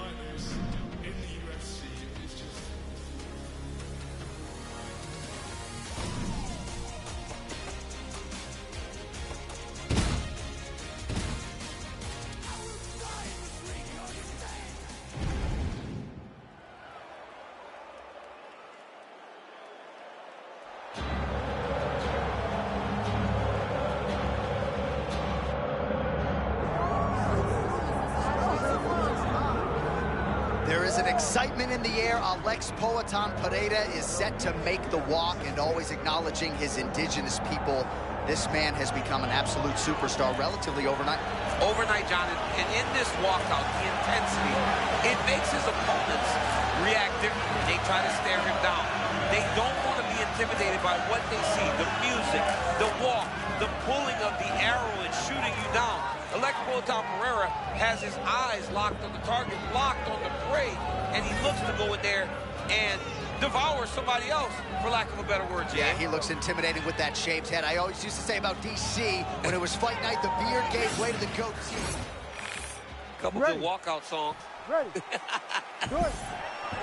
like this in the UFC is just... There is an excitement in the air. Alex Pereira is set to make the walk, and always acknowledging his indigenous people. This man has become an absolute superstar relatively overnight. Overnight, John, and in this walkout, the intensity, it makes his opponents react differently. They try to stare him down. They don't want to be intimidated by what they see, the music, the walk, the pulling of the arrow and shooting you down. Alex Pereira has his eyes locked on the target, locked on the prey, and he looks to go in there and devour somebody else, for lack of a better word, Jay. Yeah, he looks intimidating with that shaved head. I always used to say about DC, when it was fight night, the beard gave way to the goatee. Couple good walkout songs. Ready. Good.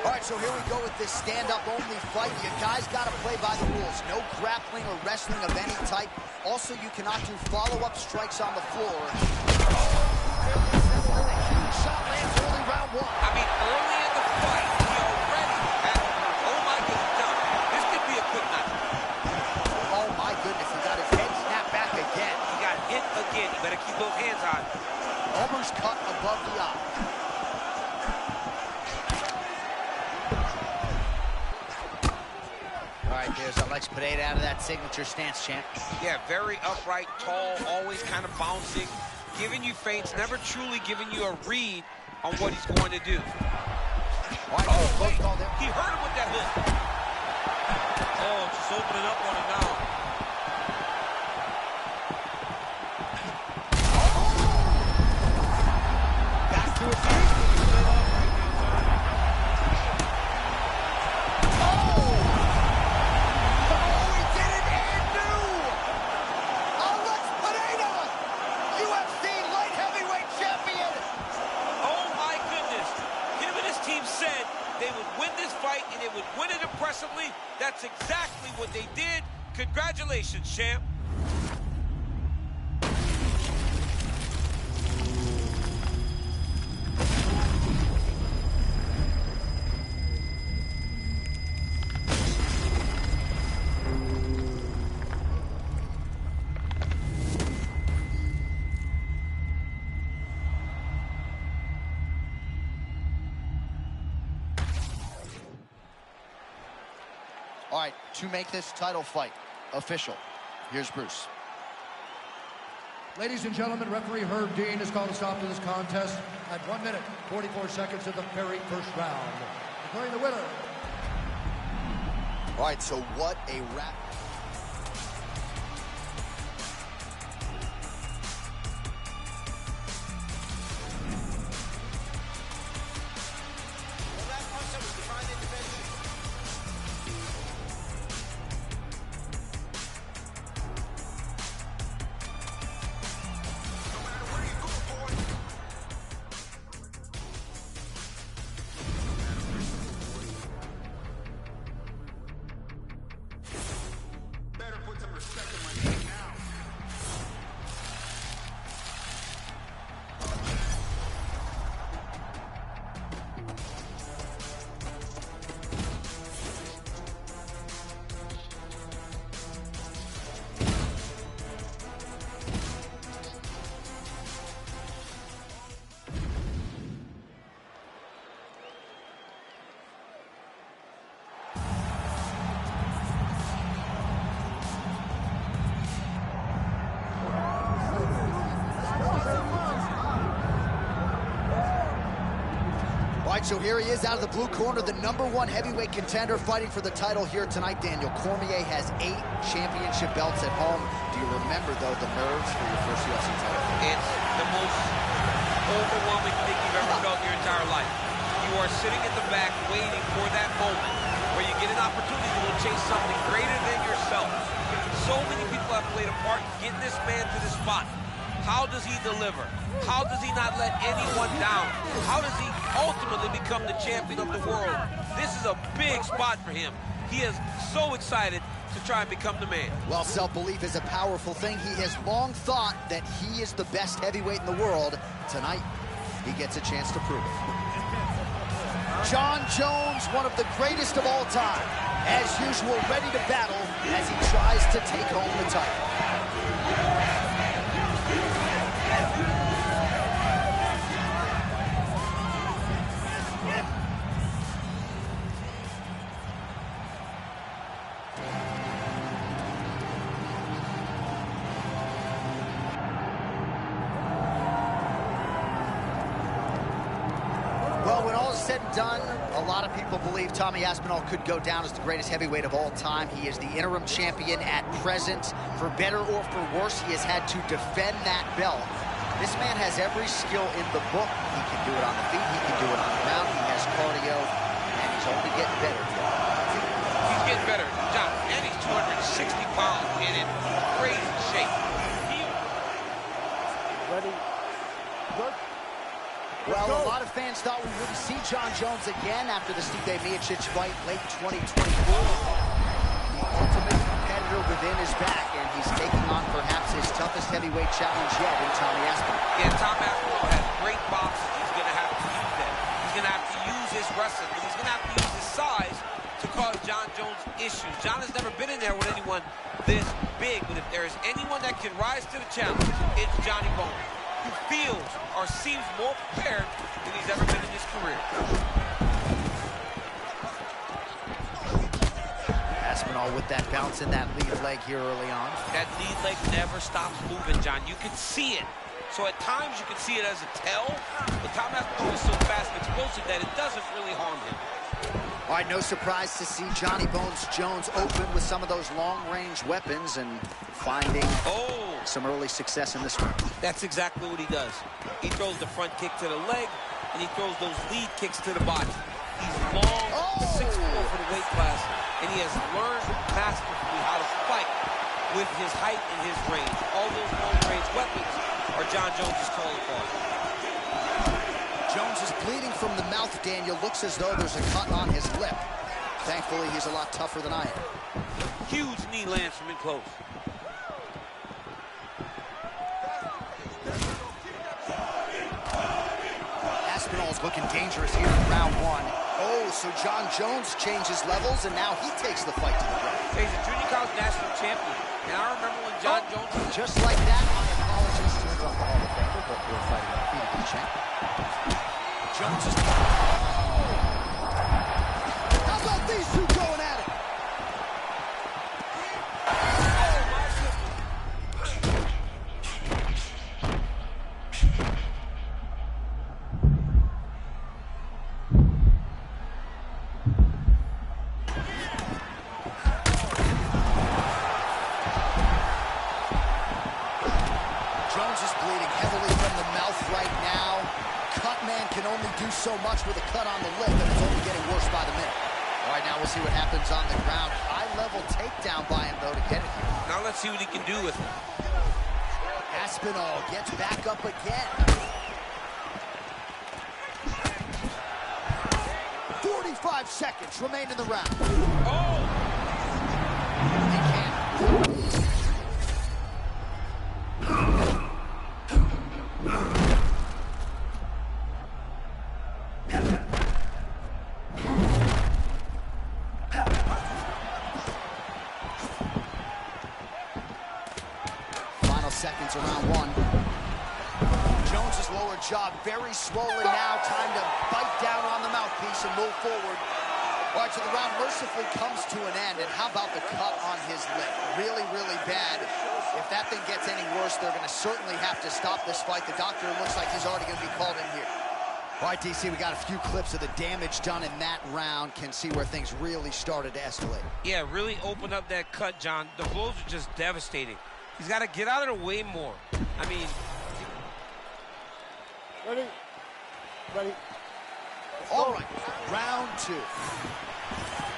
All right, so here we go with this stand-up-only fight. You guys got to play by the rules. No grappling or wrestling of any type. Also, you cannot do follow-up strikes on the floor. A huge shot lands early round one. I mean, early in the fight, he already had, oh my goodness, John, this could be a quick night. Oh my goodness, he got his head snapped back again. He got hit again. You better keep those hands high. Almost cut above the eye. All right, there's Alex Pereira out of that signature stance, champ. Yeah, very upright, tall, always kind of bouncing, giving you feints, never truly giving you a read on what he's going to do. Right, oh, wait, he hurt him with that hook. Oh, just opening up on him now. Back to his feet. Win it impressively. That's exactly what they did. Congratulations, champ. All right, to make this title fight official, here's Bruce. Ladies and gentlemen, referee Herb Dean has called a stop to this contest at 1 minute, 44 seconds of the very first round. Declaring the winner. All right, so what a wrap. So here he is out of the blue corner, the #1 heavyweight contender fighting for the title here tonight. Daniel Cormier has 8 championship belts at home. Do you remember, though, the nerves for your first UFC title? It's the most overwhelming thing you've ever felt in your entire life. You are sitting at the back waiting for that moment where you get an opportunity to chase something greater than yourself. So many people have played a part in getting this man to this spot. How does he deliver? How does he not let anyone down? How does he ultimately become the champion of the world? This is a big spot for him. He is so excited to try and become the man. Well, self-belief is a powerful thing. He has long thought that he is the best heavyweight in the world. Tonight, he gets a chance to prove it. Jon Jones, one of the greatest of all time, as usual, ready to battle as he tries to take home the title. Well, when all is said and done, a lot of people believe Tommy Aspinall could go down as the greatest heavyweight of all time. He is the interim champion at present. For better or for worse, he has had to defend that belt. This man has every skill in the book. He can do it on the feet, he can do it on the ground, he has cardio, and he's only getting better. He's getting better, John, and he's 260 pounds and in crazy shape. Ready? Good. Well, a lot of fans thought we wouldn't see Jon Jones again after the Stipe Miocic fight late 2024. The ultimate competitor within his back, and he's taking on perhaps his toughest heavyweight challenge yet in Tommy Aspinall. Yeah, Tommy Aspinall has great boxing. He's going to have to use that. He's going to have to use his wrestling, and he's going to have to use his size to cause Jon Jones issues. Jon has never been in there with anyone this big, but if there is anyone that can rise to the challenge, it's Johnny Bones, who feels or seems more prepared than he's ever been in his career. Aspinall with that bounce in that lead leg here early on. That lead leg never stops moving, John. You can see it. So at times you can see it as a tell, but Tommy Aspinall is so fast and explosive that it doesn't really harm him. All right, no surprise to see Johnny Bones Jones open with some of those long-range weapons and finding some early success in this one. That's exactly what he does. He throws the front kick to the leg, and he throws those lead kicks to the body. He's long, 6'4" for the weight class, and he has learned masterfully how to fight with his height and his range. All those long-range weapons are Jon Jones' calling card. Jones is bleeding from the mouth, Daniel. Looks as though there's a cut on his lip. Thankfully, he's a lot tougher than I am. Huge knee lands from in close. Aspinall's looking dangerous here in round one. Oh, so Jon Jones changes levels, and now he takes the fight to the ground. He's a junior college national champion. And I remember when Jon Jones... Just like that, my apologies to interrupt the Hall of Famer, but we're fighting a undefeated champ. Jones is... How about these two going at it? Jones is bleeding heavily from the mouth right now. Cut man can only do so much with a cut on the lip, and it's only getting worse by the minute. All right, now we'll see what happens on the ground. High-level takedown by him, though, to get it here. Now let's see what he can do with it. Aspinall gets back up again. 45 seconds remain in the round. Oh! He can't. Seconds around one. Jones's lower jaw very swollen now. Time to bite down on the mouthpiece and move forward. All right, so the round mercifully comes to an end. And how about the cut on his lip? Really, really bad. If that thing gets any worse, they're going to certainly have to stop this fight. The doctor looks like he's already going to be called in here. All right, DC, we got a few clips of the damage done in that round. Can see where things really started to escalate. Yeah, really opened up that cut, John. The blows are just devastating. He's got to get out of the way more. I mean... Ready? Ready. All right, round two.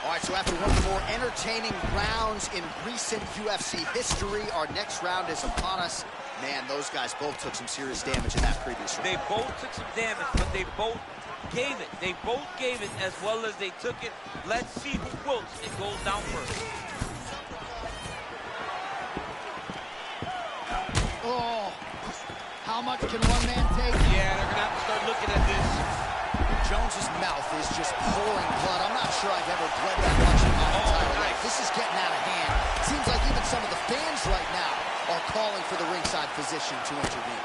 All right, so after one of the more entertaining rounds in recent UFC history, our next round is upon us. Man, those guys both took some serious damage in that previous round. They both took some damage, but they both gave it. They both gave it as well as they took it. Let's see who wilts and goes down first. Oh, how much can one man take? Yeah, they're gonna have to start looking at this. Jones's mouth is just pouring blood. I'm not sure I've ever bled that much in my entire life. This is getting out of hand. Seems like even some of the fans right now are calling for the ringside physician to intervene.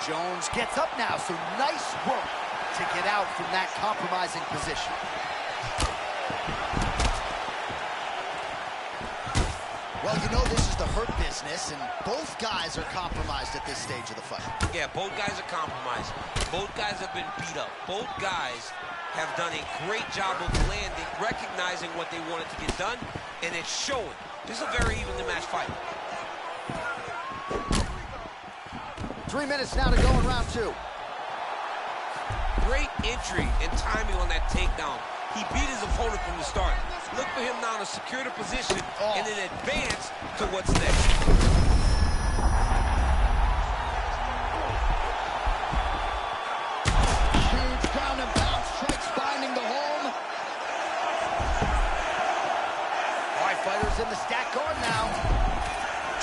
Jones gets up now, so nice work to get out from that compromising position. Well, you know this is the hurt business, and both guys are compromised at this stage of the fight. Yeah, both guys are compromised. Both guys have been beat up. Both guys have done a great job of landing, recognizing what they wanted to get done, and it's showing. This is a very evenly matched fight. 3 minutes now to go in round 2. Great entry and timing on that takedown. He beat his opponent from the start. Look for him now to secure the position and then advance to what's next. Huge ground and pound strikes finding the home. All right, fighters in the stack guard now.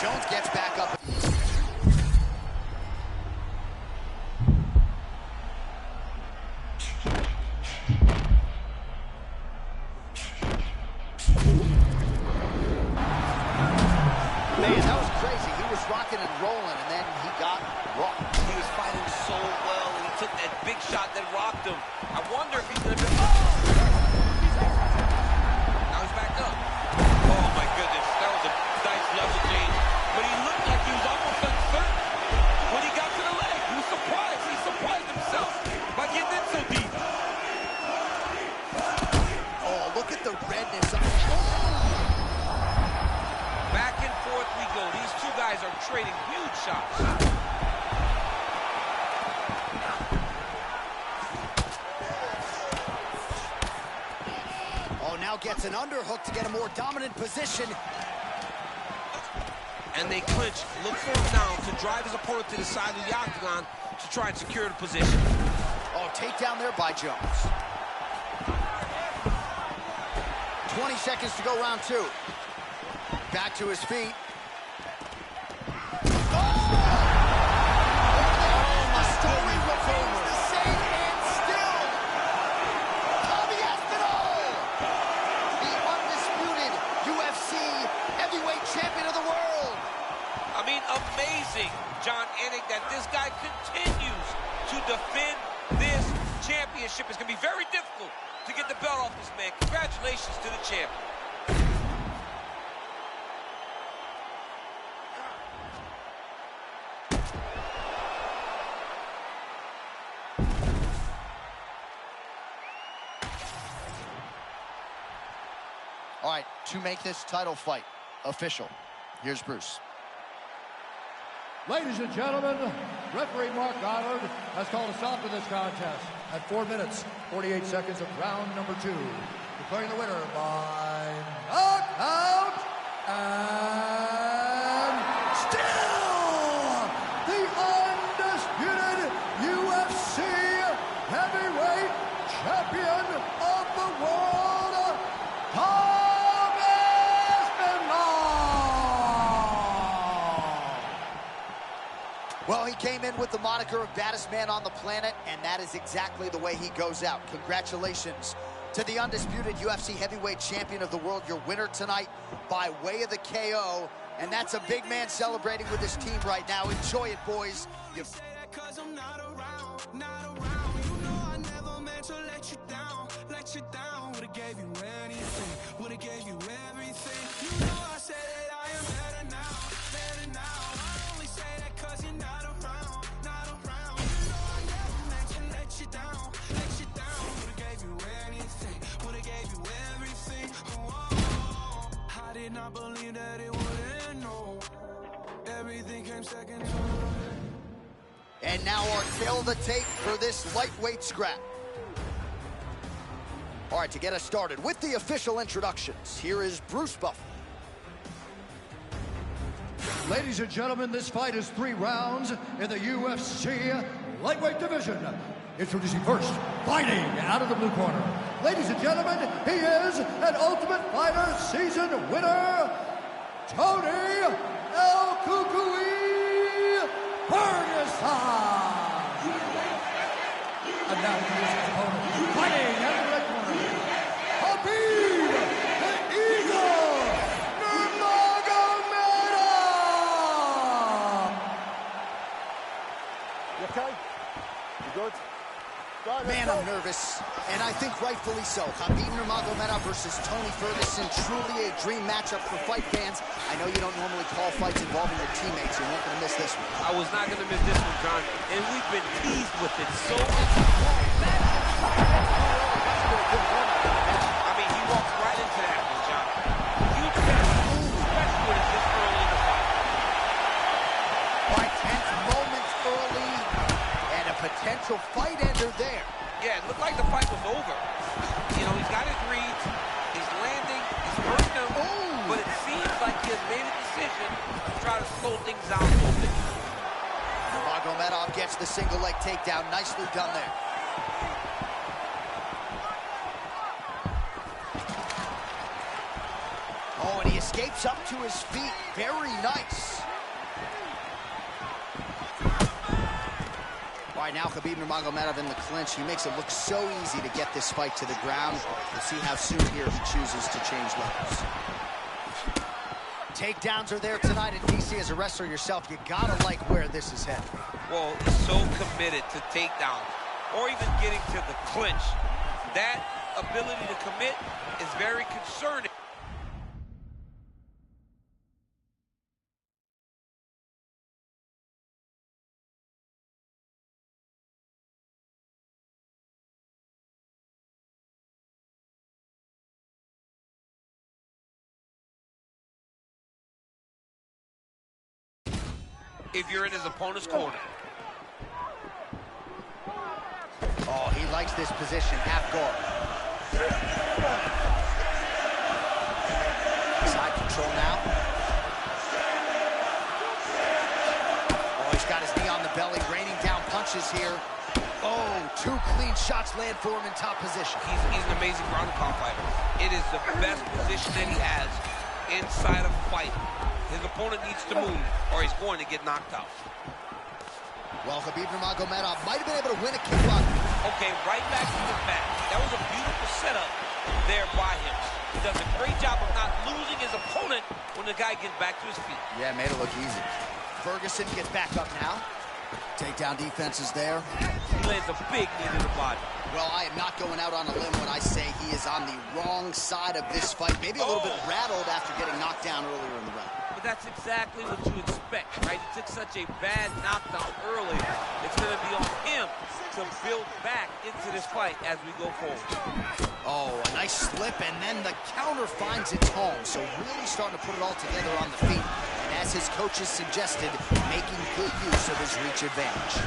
Jones gets back up. Man, that was crazy. He was rocking and rolling, and then he got rocked. He was fighting so well, and he took that big shot that rocked him. I wonder if he's going to be... Now he's back up. Oh, my goodness. That was a nice level change. But he looked like he was almost uncertain when he got to the leg. He was surprised. He surprised himself by getting in so deep. Oh, look at the redness. Back and forth we go. These two guys are trading huge shots. Oh, now gets an underhook to get a more dominant position. And they clinch. Look for him now to drive his opponent to the side of the octagon to try and secure the position. Oh, takedown there by Jones. 20 seconds to go, round 2. Back to his feet. Oh! The story remains the same and still. Tommy Aspinall, the undisputed UFC heavyweight champion of the world. I mean, amazing, John Anik, that this guy continues to defend this championship. It's going to be very difficult to get the belt off this man. Congratulations to the champion. All right, to make this title fight official, here's Bruce. Ladies and gentlemen, referee Mark Goddard has called a stop to this contest at 4 minutes, 48 seconds of round number 2. Declaring the winner by knockout and still the undisputed UFC heavyweight champion of the world, Well, he came in with the moniker of baddest man on the planet, and that is exactly the way he goes out. Congratulations to the undisputed UFC heavyweight champion of the world, your winner tonight by way of the KO. And that's a big man celebrating with his team right now. Enjoy it, boys. I believe that it wouldn't know. Everything came second to. And now our tail of the tape for this lightweight scrap. All right, to get us started with the official introductions, here is Bruce Buffer. Ladies and gentlemen, this fight is 3 rounds in the UFC lightweight division. Introducing first, fighting out of the blue corner. Ladies and gentlemen, he is an Ultimate Fighter season winner, Tony El Kukui Ferguson. And now he is his opponent, fighting out of the red corner, Khabib the Eagle Nurmagomedov. You okay? You good? Right, Man, I'm nervous, and I think rightfully so. Khabib Nurmagomedov versus Tony Ferguson, truly a dream matchup for fight fans. I know you don't normally call fights involving your teammates. You're not going to miss this one. I was not going to miss this one, John, and we've been teased with it so much. I mean, he walked right into that one, John. You can't move, especially when it's this early in the fight. By tense moments early, and a potential fight ender there. Yeah, it looked like the fight was over. You know, he's got his reads, he's landing, he's hurting him, but it seems like he has made a decision to try to slow things down a little bit. Nurmagomedov gets the single leg takedown. Nicely done there. Oh, and he escapes up to his feet. Very nice. All right, now Khabib Nurmagomedov in the clinch. He makes it look so easy to get this fight to the ground. We'll see how soon here he chooses to change levels. Takedowns are there tonight in DC. As a wrestler yourself, you gotta like where this is headed. Well, he's so committed to takedowns or even getting to the clinch. That ability to commit is very concerning. If you're in his opponent's corner. Oh, he likes this position, half guard. Side control now. Oh, he's got his knee on the belly, raining down punches here. Oh, 2 clean shots land for him in top position. He's an amazing ground and pound fighter. It is the best position that he has inside of a fight. His opponent needs to move, or he's going to get knocked out. Well, Khabib Nurmagomedov might have been able to win a kickbox. Okay, right back to the mat. That was a beautiful setup there by him. He does a great job of not losing his opponent when the guy gets back to his feet. Yeah, made it look easy. Ferguson gets back up now. Takedown defense is there. He lands a big knee to the body. Well, I am not going out on a limb when I say he is on the wrong side of this fight. Maybe a little bit rattled after getting knocked down earlier in the round. But that's exactly what you expect, right? He took such a bad knockdown early. It's going to be on him to build back into this fight as we go forward. Oh, a nice slip, and then the counter finds its home. So really starting to put it all together on the feet. And as his coaches suggested, making good use of his reach advantage.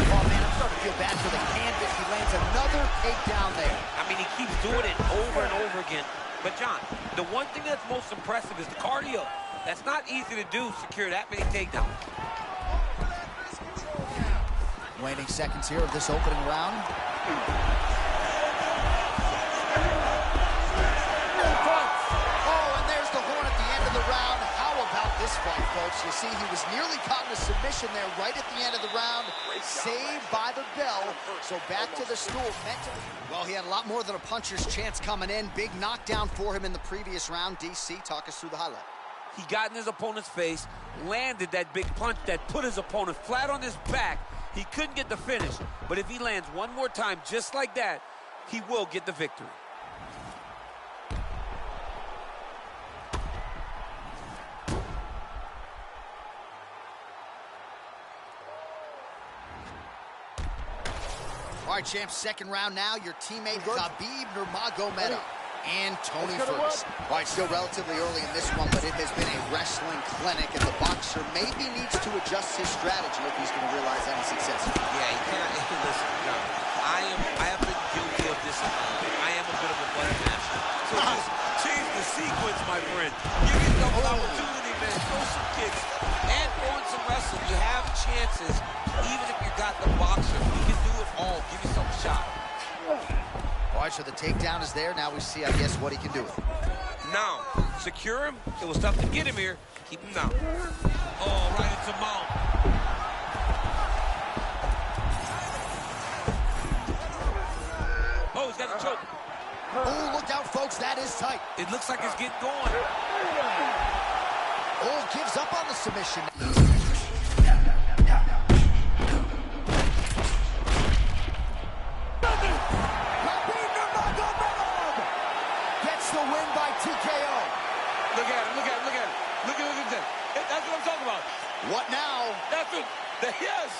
Oh, man, I'm starting to feel bad for the canvas. He lands another takedown there. I mean, he keeps doing it over and over again. But, John, the one thing that's most impressive is the cardio. That's not easy to do, secure that many takedowns. Waning seconds here of this opening round. Oh, and there's the horn at the end of the round. How about this fight, folks? You see, he was nearly caught in a submission there right at the end of the round. Saved by the bell. So back to the stool. Well, he had a lot more than a puncher's chance coming in. Big knockdown for him in the previous round. DC, talk us through the highlight. He got in his opponent's face, landed that big punch that put his opponent flat on his back. He couldn't get the finish, but if he lands one more time just like that, he will get the victory. All right, champs, second round now. Your teammate, Khabib Nurmagomedov and Tony Ferguson. All right, still relatively early in this one, but it has been a wrestling clinic, and the boxer maybe needs to adjust his strategy if he's going to realize any success. Yeah, he cannot. Listen, John, I have been guilty of this. I am a bit of a butt master. So just change the sequence, my friend. Give yourself an opportunity, man. can throw some kicks and throw in some wrestling. You have chances, even if you got the boxer. He can do it all. Give you some shot. All right, so the takedown is there. Now we see, I guess, what he can do with it. Now, secure him. It was tough to get him here. Keep him down. Oh, right into mount. Oh, he's got the choke. Oh, look out, folks. That is tight. It looks like it's getting going. Oh, gives up on the submission. Gets the win by TKO. Look at him, look at him, look at him. Look at that. That's what I'm talking about. What now? That's what, yes.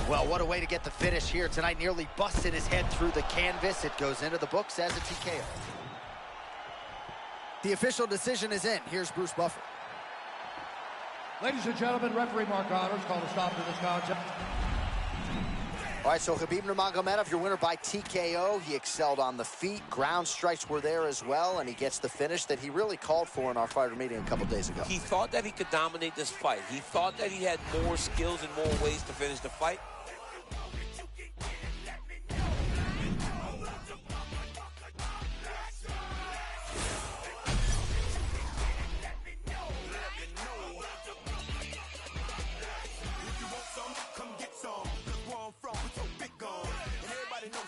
Well, what a way to get the finish here tonight. Nearly busted his head through the canvas. It goes into the books as a TKO. The official decision is in. Here's Bruce Buffer. Ladies and gentlemen, referee Mark Honors called a stop to this contest. All right, so Khabib Nurmagomedov, your winner by TKO. He excelled on the feet. Ground strikes were there as well, and he gets the finish that he really called for in our fighter meeting a couple days ago. He thought that he could dominate this fight. He thought that he had more skills and more ways to finish the fight.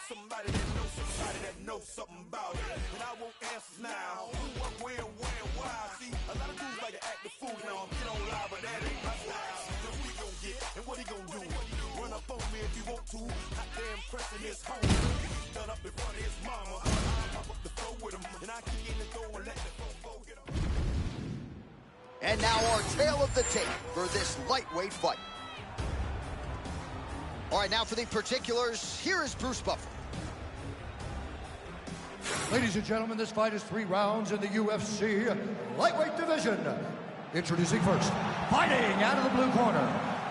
Somebody that knows something about it. And I won't answer now. Who, what, where, why? See, a lot of dudes like to act the fool now. Get on live, but that ain't my style. Then what he gon' get, and what he gon' do? Run up on me if you want to. Hot damn pressing his home. He's done up in front of his mama. I pop up the flow with him, and I kick in the door and let the flow get him. And now our tale of the tape for this lightweight fight. All right, now for the particulars, here is Bruce Buffer. Ladies and gentlemen, this fight is 3 rounds in the UFC lightweight division. Introducing first, fighting out of the blue corner.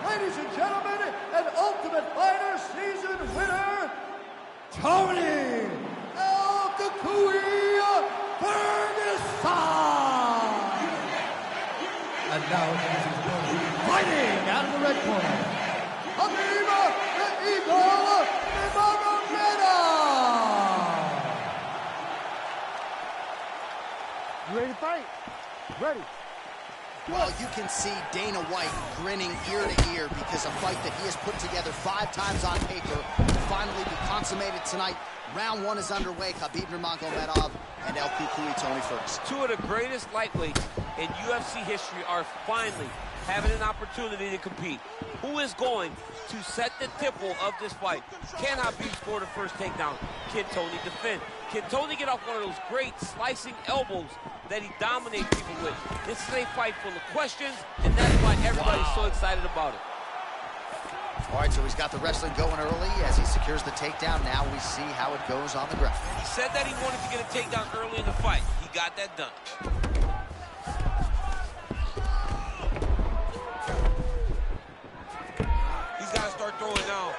Ladies and gentlemen, an Ultimate Fighter season winner, Tony El Kakui Ferguson. And now introducing his opponent, fighting out of the red corner, Khabib the Eagle Nurmagomedov. You ready to fight? Ready. Well, you can see Dana White grinning ear to ear because a fight that he has put together 5 times on paper will finally be consummated tonight. Round 1 is underway. Khabib Nurmagomedov and El Kakui Tony Ferguson. 2 of the greatest lightweights in UFC history are finally having an opportunity to compete. Who is going to set the tempo of this fight? Can Khabib score the first takedown? Can Tony defend? Can Tony get off one of those great slicing elbows that he dominates people with? This is a fight full of questions, and that's why everybody's so excited about it. All right, so he's got the wrestling going early as he secures the takedown. Now we see how it goes on the ground. He said that he wanted to get a takedown early in the fight. He got that done. He's got to start throwing now.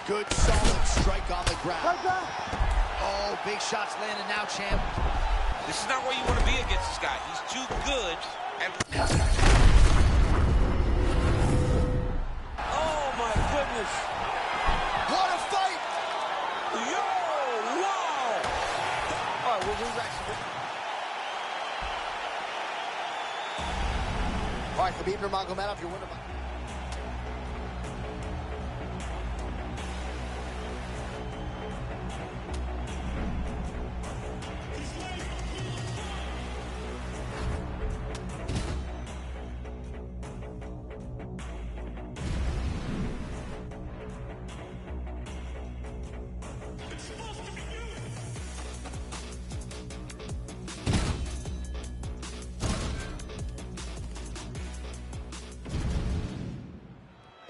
Good, solid strike on the ground. Oh, big shots landed now, champ. This is not where you want to be against this guy. He's too good. Oh, my goodness. What a fight! Yo, wow. All right, we'll re-rack some. All right, Khabib Nurmagomedov, your winner by...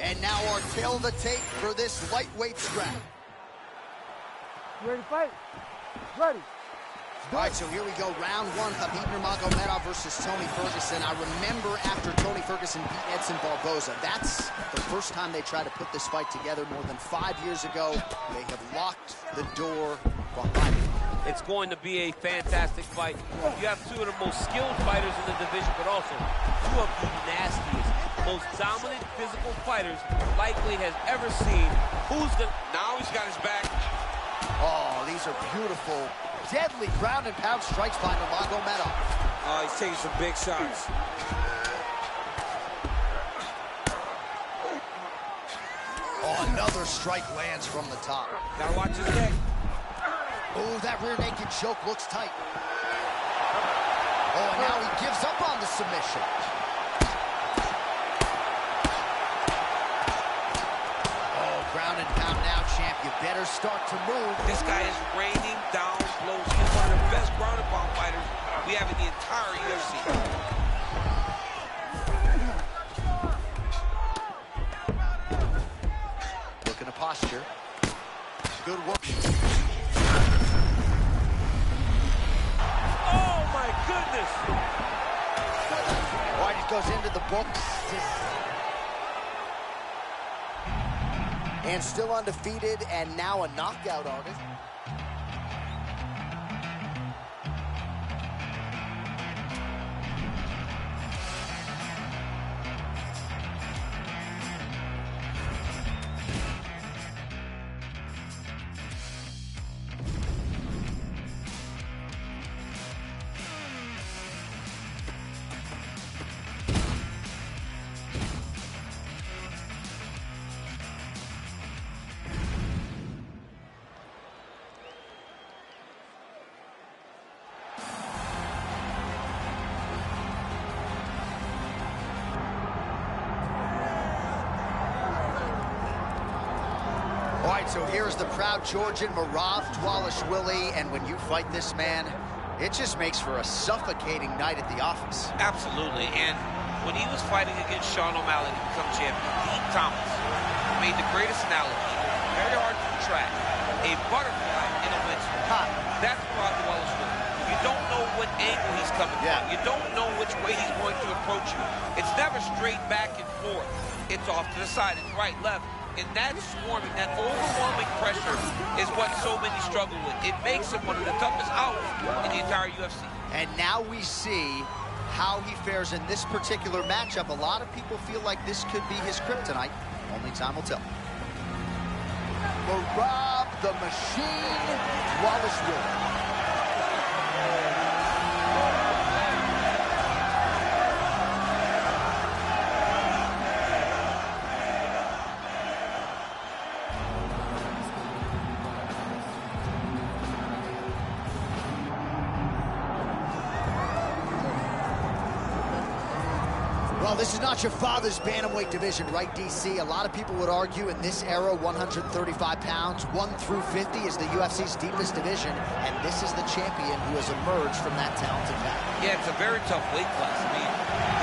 And now our tail of the tape for this lightweight scrap. You ready to fight? Ready. All right, so here we go. Round one, Khabib Nurmagomedov versus Tony Ferguson. I remember after Tony Ferguson beat Edson Barboza, that's the first time they tried to put this fight together more than 5 years ago. They have locked the door behind it. It's going to be a fantastic fight. You have two of the most skilled fighters in the division, but also two of the nastiest, most dominant physical fighters Lightweight has ever seen. Now he's got his back. Oh, these are beautiful, deadly ground and pound strikes by Nurmagomedov. Oh, he's taking some big shots. Oh, another strike lands from the top. Gotta watch his neck. Oh, that rear naked choke looks tight. Oh, and now he gives up on the submission. Oh, ground and pound now, champ. You better start to move. This guy is raining down blows. He's one of the best ground and pound fighters we have in the entire UFC. Look at the posture. Good work. Oh, my goodness. All right, he goes into the books. And still undefeated, and now a knockout artist. All right, so here's the proud Georgian, Marav Dvalishvili, and when you fight this man, it just makes for a suffocating night at the office. Absolutely, and when he was fighting against Sean O'Malley to become champion, Dean Thomas made the greatest analogy, very hard to track, a butterfly in a windstorm. That's Marav Dvalishvili. You don't know what angle he's coming from. You don't know which way he's going to approach you. It's never straight back and forth. It's off to the side, it's right, left. And that swarming, that overwhelming pressure is what so many struggle with. It makes him one of the toughest out in the entire UFC. And now we see how he fares in this particular matchup. A lot of people feel like this could be his kryptonite. Only time will tell. Marav the Machine Dvalishvili. Well, this is not your father's bantamweight division, right, DC? A lot of people would argue in this era, 135 pounds, 1 through 50 is the UFC's deepest division, and this is the champion who has emerged from that talented pack. Yeah, it's a very tough weight class. I mean,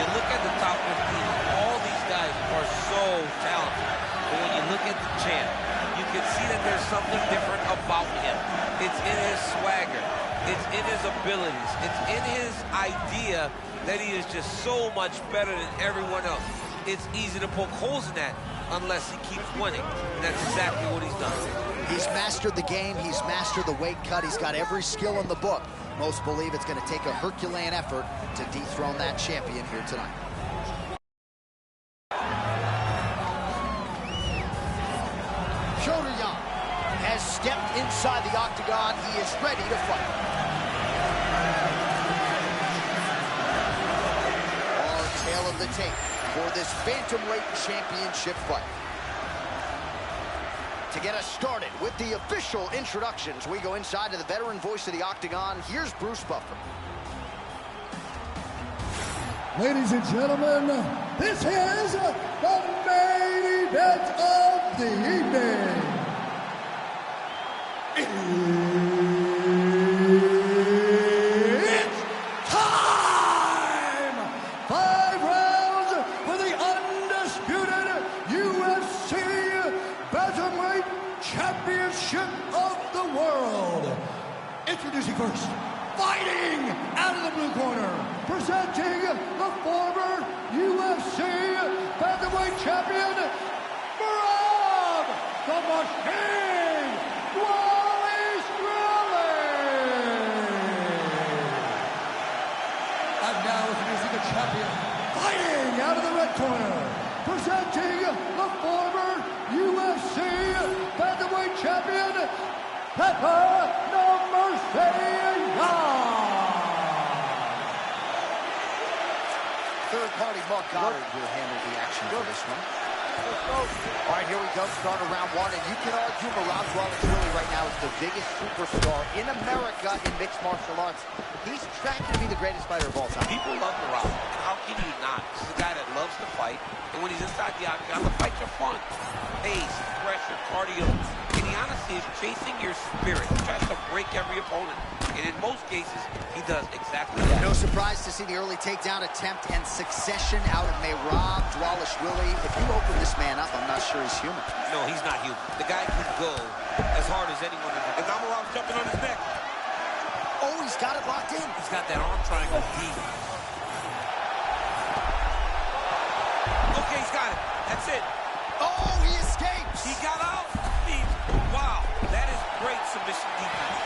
you look at the top 15, all these guys are so talented. But when you look at the champ, you can see that there's something different about him. It's in his swagger. It's in his abilities. It's in his idea that he is just so much better than everyone else. It's easy to poke holes in that unless he keeps winning. And that's exactly what he's done. He's mastered the game. He's mastered the weight cut. He's got every skill in the book. Most believe it's going to take a Herculean effort to dethrone that champion here tonight. Petr Yan has stepped inside the octagon. He is ready to fight. Tail of the tape for this bantamweight championship fight. To get us started with the official introductions, we go inside to the veteran voice of the octagon. Here's Bruce Buffer. Ladies and gentlemen, this is the main event of the evening. It's time! 5 rounds for the undisputed UFC Bantamweight Championship of the World. Introducing first, fighting out of the blue corner, presenting the former UFC featherweight champion, Rob the Machine Wallace Riley. And now introducing the champion, fighting out of the red corner, presenting the former UFC featherweight champion, Pepper No Mercy Young. Third party Mark Goddard will handle the action for this one. All right, here we go. Start of round one, and you can argue Merab Dvalishvili right now is the biggest superstar in America in mixed martial arts. He's tracked to be the greatest fighter of all time. People love Merab. How can you not? This is a guy that loves to fight, and when he's inside the octagon, the fights are fun. Pace, pressure, cardio, and he honestly is chasing your spirit. He tries to break every opponent, and in most cases, he does exactly that. No surprise to see the early takedown attempt and succession out of Merab Dvalishvili. If you open this man up, I'm not sure he's human. No, he's not human. The guy can go as hard as anyone. And now Merab's jumping on his neck. Oh, he's got it locked in. He's got that arm triangle deep. Okay, he's got it. That's it. Oh, he escapes. He got out. Wow, that is great submission defense.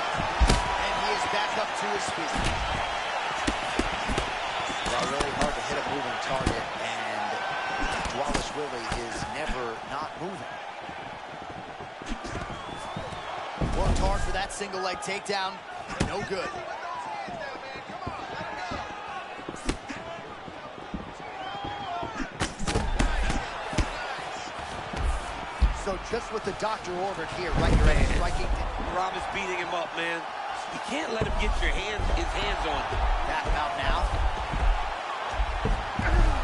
And he is back up to his feet. Well, really hard to hit a moving target, and Dvalishvili is never not moving. Worked hard for that single leg takedown. No good. So just what the doctor ordered here, right? You're at striking. Rob is beating him up, man. You can't let him get his hands on you. Back out now.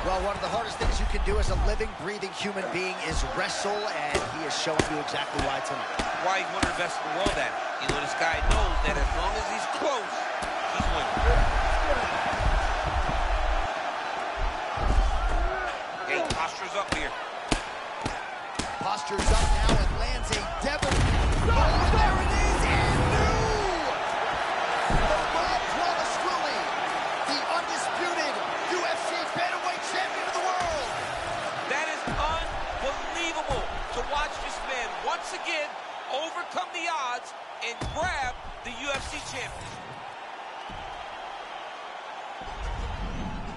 Well, one of the hardest things you can do as a living, breathing human being is wrestle, and he is showing you exactly why tonight. Why he's one of the best in the world at it. You know, this guy knows that as long as he's close, he's winning. Hey, posture's up here. Posture's up now and lands a devil. Oh, there it is, and new! Merab Dvalishvili, the undisputed UFC bantamweight champion of the world. That is unbelievable to watch this man once again overcome the odds and grab the UFC championship.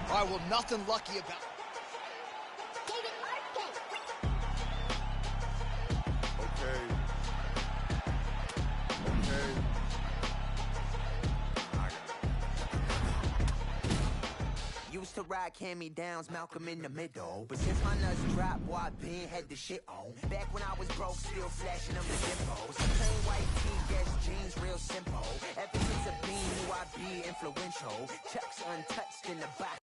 All right, well, nothing lucky about. Used to rock hand-me-downs, Malcolm in the middle. But since my nuts dropped, boy, I been had the shit on. Back when I was broke, still flashing them the dimples. Plain white tee, guess jeans, real simple. Ever since a bean, knew I'd be influential. Chucks untouched in the box